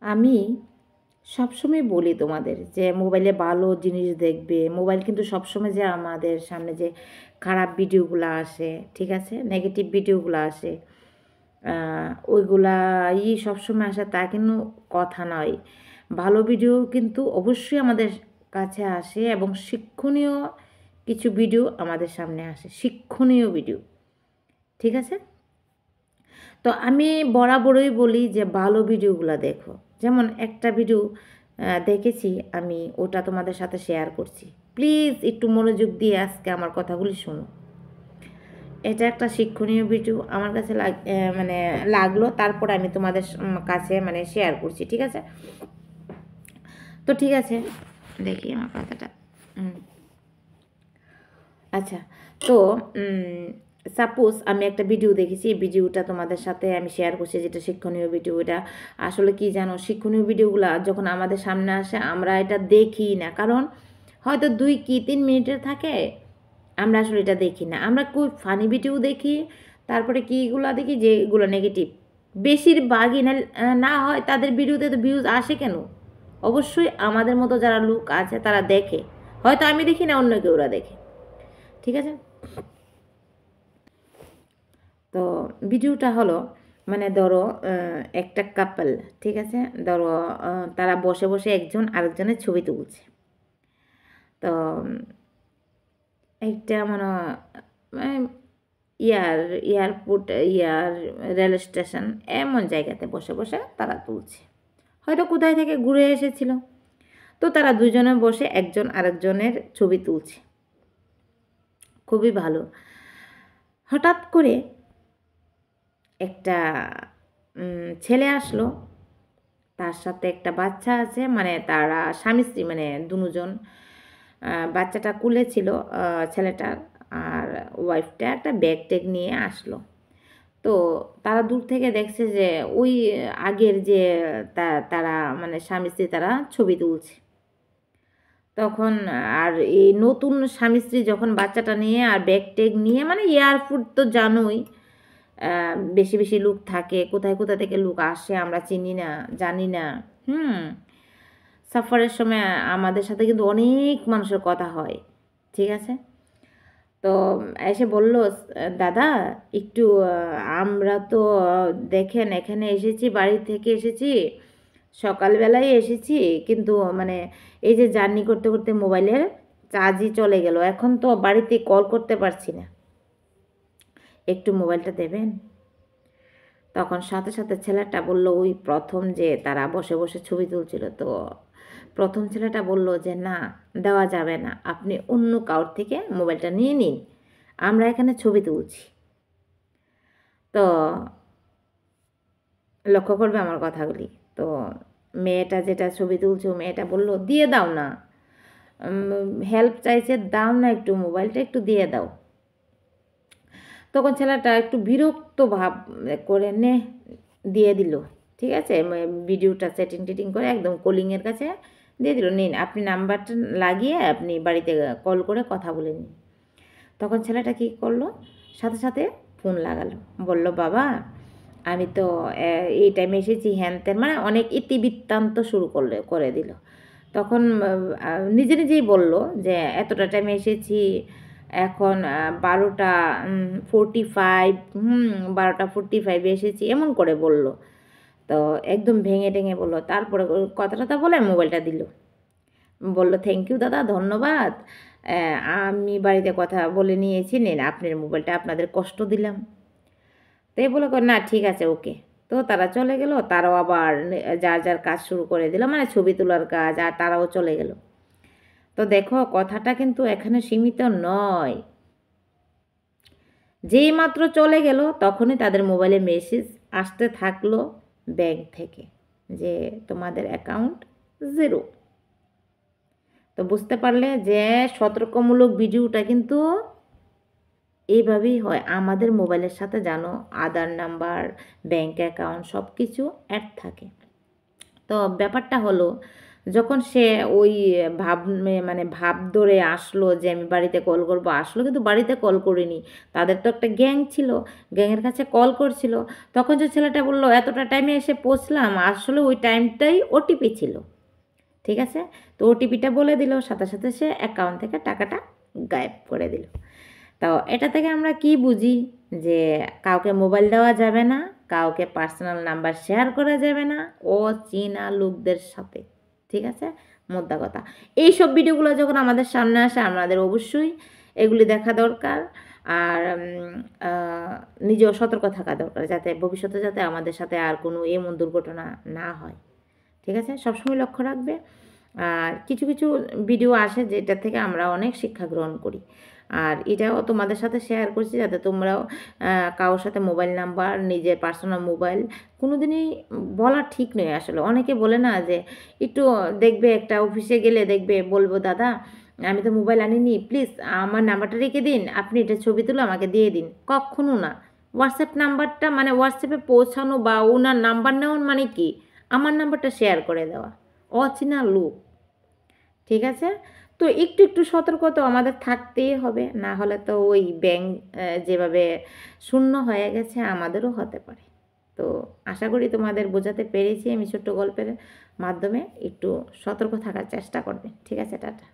আমি সবসময় বলি তোমাদের যে মোবাইলে ভালো জিনিস দেখবে। মোবাইল কিন্তু সবসময় যে আমাদের সামনে যে খারাপ ভিডিওগুলো আসে, ঠিক আছে, নেগেটিভ ভিডিওগুলো আসে, ওইগুলাই সবসময় আসে তা কিন্তু কথা নয়। ভালো ভিডিও কিন্তু অবশ্যই আমাদের কাছে আসে এবং শিক্ষণীয় কিছু ভিডিও আমাদের সামনে আসে, শিক্ষণীয় ভিডিও, ঠিক আছে। তো আমি বরাবরই বলি যে ভালো ভিডিওগুলো দেখো। যেমন একটা ভিডিও দেখেছি আমি, ওটা তোমাদের সাথে শেয়ার করছি। প্লিজ একটু মনোযোগ দিয়ে আজকে আমার কথাগুলি শোনো। এটা একটা শিক্ষণীয় ভিডিও আমার কাছে মানে লাগলো, তারপর আমি তোমাদের কাছে মানে শেয়ার করছি, ঠিক আছে। তো ঠিক আছে, দেখি আমার কথাটা। আচ্ছা, তো সাপোজ আমি একটা ভিডিও দেখেছি, এই ভিডিওটা তোমাদের সাথে আমি শেয়ার করছি, যেটা শিক্ষণীয় ভিডিও। এটা আসলে কি জানো, শিক্ষণীয় ভিডিওগুলো যখন আমাদের সামনে আসে আমরা এটা দেখি না, কারণ হয়তো 2 কি 3 মিনিটের থাকে, আমরা আসলে এটা দেখি না। আমরা খুব ফানি ভিডিও দেখি, তারপরে কীগুলো দেখি যেগুলো নেগেটিভ বেশিরভাগই না না হয় তাদের ভিডিওতে তো ভিউজ আসে কেন? অবশ্যই আমাদের মতো যারা লোক আছে তারা দেখে, হয়তো আমি দেখি না, অন্য কেউ ওরা দেখে, ঠিক আছে। তো ভিডিওটা হলো, মানে ধরো একটা কাপল, ঠিক আছে, ধরো তারা বসে বসে একজন আরেকজনের ছবি তুলছে। তো একটা মনে ইয়ার এয়ারপোর্ট ইয়ার রেল স্টেশন এমন জায়গাতে বসে বসে তারা তুলছে, হয়তো কোথায় থেকে ঘুরে এসেছিল। তো তারা দুজনে বসে একজন আরেকজনের ছবি তুলছে, খুবই ভালো। হঠাৎ করে একটা ছেলে আসলো, তার সাথে একটা বাচ্চা আছে, মানে তারা স্বামী স্ত্রী, মানে দুজন। বাচ্চাটা কুলে ছিল ছেলেটার, আর ওয়াইফটা একটা ব্যাগ ট্যাগ নিয়ে আসলো। তো তারা দূর থেকে দেখছে যে ওই আগের যে তারা মানে স্বামী স্ত্রী তারা ছবি তুলছে। তখন আর এই নতুন স্বামী স্ত্রী যখন বাচ্চাটা নিয়ে আর ব্যাগ ট্যাগ নিয়ে, মানে এয়ারপোর্ট তো জানোই বেশি বেশি লোক থাকে, কোথায় কোথা থেকে লোক আসে আমরা চিনি না, জানি না। সফরের সময় আমাদের সাথে কিন্তু অনেক মানুষের কথা হয়, ঠিক আছে। তো এসে বলল, দাদা একটু আমরা তো দেখেন এখানে এসেছি, বাড়ি থেকে এসেছি, সকালবেলায় এসেছি, কিন্তু মানে এই যে জার্নি করতে করতে মোবাইলের চার্জই চলে গেল, এখন তো বাড়িতে কল করতে পারছি না, একটু মোবাইলটা দেবেন। তখন সাথে সাথে ছেলেটা বলল, ওই প্রথম যে তারা বসে বসে ছবি তুলছিল, তো প্রথম ছেলেটা বলল যে না, দেওয়া যাবে না, আপনি অন্য কারোর থেকে মোবাইলটা নিয়ে নিন, আমরা এখানে ছবি তুলছি। তো লক্ষ্য করবে আমার কথাগুলি। তো মেয়েটা যেটা ছবি তুলছে, মেয়েটা বলল, দিয়ে দাও না, হেল্প চাইছে, দাও না, একটু মোবাইলটা একটু দিয়ে দাও। তখন ছেলেটা একটু বিরক্ত ভাব করে দিয়ে দিল, ঠিক আছে, ভিডিওটা সেটিং টেটিং করে একদম কলিংয়ের কাছে দিয়ে দিল, নিন আপনি নাম্বারটা লাগিয়ে আপনি বাড়িতে কল করে কথা বলে নিন। তখন ছেলেটা কী করলো, সাথে সাথে ফোন লাগালো, বলল, বাবা আমি তো এই টাইমে এসেছি, হ্যান ত্যান, মানে অনেক ইতিবৃত্তান্ত শুরু করে দিল। তখন নিজে নিজেই বলল যে এতটা টাইমে এসেছি, এখন 12:45, 12:45 এসেছি, এমন করে বলল। তো একদম ভেঙে টেঙে বললো, তারপরে কথাটা বলে মোবাইলটা দিল, বলল, থ্যাংক ইউ দাদা, ধন্যবাদ, আমি বাড়িতে কথা বলে নিয়েছি, নিন আপনার মোবাইলটা, আপনাদের কষ্ট দিলাম। তো এই বলে, না ঠিক আছে, ওকে। তো তারা চলে গেল, তারাও আবার যার যার কাজ শুরু করে দিল, মানে ছবি তোলার কাজ, আর তারাও চলে গেল। তো দেখো কথাটা কিন্তু এখানে সীমিত নয়, যেই মাত্র চলে গেল তখনই তাদের মোবাইলে মেসেজ আসতে থাকলো ব্যাংক থেকে যে তোমাদের অ্যাকাউন্ট জিরো। তো বুঝতে পারলে যে সতর্কমূলক ভিডিওটা কিন্তু এইভাবেই হয়। আমাদের মোবাইলের সাথে জানো আধার নাম্বার, ব্যাংক অ্যাকাউন্ট সব কিছু অ্যাড থাকে। তো ব্যাপারটা হলো, যখন সে ওই মানে ভাব ধরে আসলো যে আমি বাড়িতে কল করবো, আসলো কিন্তু বাড়িতে কল করিনি, তাদের তো একটা গ্যাং ছিল, গ্যাংয়ের কাছে কল করছিল। তখন যে ছেলেটা বললো এতটা টাইমে এসে পৌঁছলাম, আসলে ওই টাইমটাই ওটিপি ছিল, ঠিক আছে? তো ওটিপিটা বলে দিল, সাথে সাথে সে অ্যাকাউন্ট থেকে টাকাটা গায়েব করে দিল। তো এটা থেকে আমরা কি বুঝি, যে কাউকে মোবাইল দেওয়া যাবে না, কাউকে পার্সোনাল নাম্বার শেয়ার করা যাবে না অচেনা লোকদের সাথে, ঠিক আছে? মোদ্দা কথা, এইসব ভিডিওগুলো যখন আমাদের সামনে আসে আমাদের অবশ্যই এগুলি দেখা দরকার, আর নিজেও সতর্ক থাকা দরকার, যাতে ভবিষ্যতে যাতে আমাদের সাথে আর কোনো এমন দুর্ঘটনা না হয়, ঠিক আছে? সবসময় লক্ষ্য রাখবে। আর কিছু কিছু ভিডিও আসে যেটা থেকে আমরা অনেক শিক্ষা গ্রহণ করি, আর এটাও তোমাদের সাথে শেয়ার করছি যাতে তোমরাও কারোর সাথে মোবাইল নাম্বার, নিজের পার্সোনাল মোবাইল কোনো দিনই বলা ঠিক নয়। আসলে অনেকে বলে না যে একটু দেখবে একটা অফিসে গেলে দেখবে বলবো দাদা আমি তো মোবাইল আনিনি, প্লিজ আমার নাম্বারটা রেখে দিন, আপনি এটা ছবি তুলে আমাকে দিয়ে দিন। কখনো না। হোয়াটসঅ্যাপ নাম্বারটা মানে হোয়াটসঅ্যাপে পৌঁছানো বা ওনার নাম্বার নেওয়ার মানে কি, আমার নাম্বারটা শেয়ার করে দেওয়া অচেনা লোক, ঠিক আছে? তো একটু একটু সতর্কতা আমাদের থাকতেই হবে, না হলে তো ওই ব্যাংক যেভাবে শূন্য হয়ে গেছে আমাদেরও হতে পারে। তো আশা করি তোমাদের বোঝাতে পেরেছি আমি ছোট্ট গল্পের মাধ্যমে, একটু সতর্ক থাকার চেষ্টা করবে, ঠিক আছে? টাটা।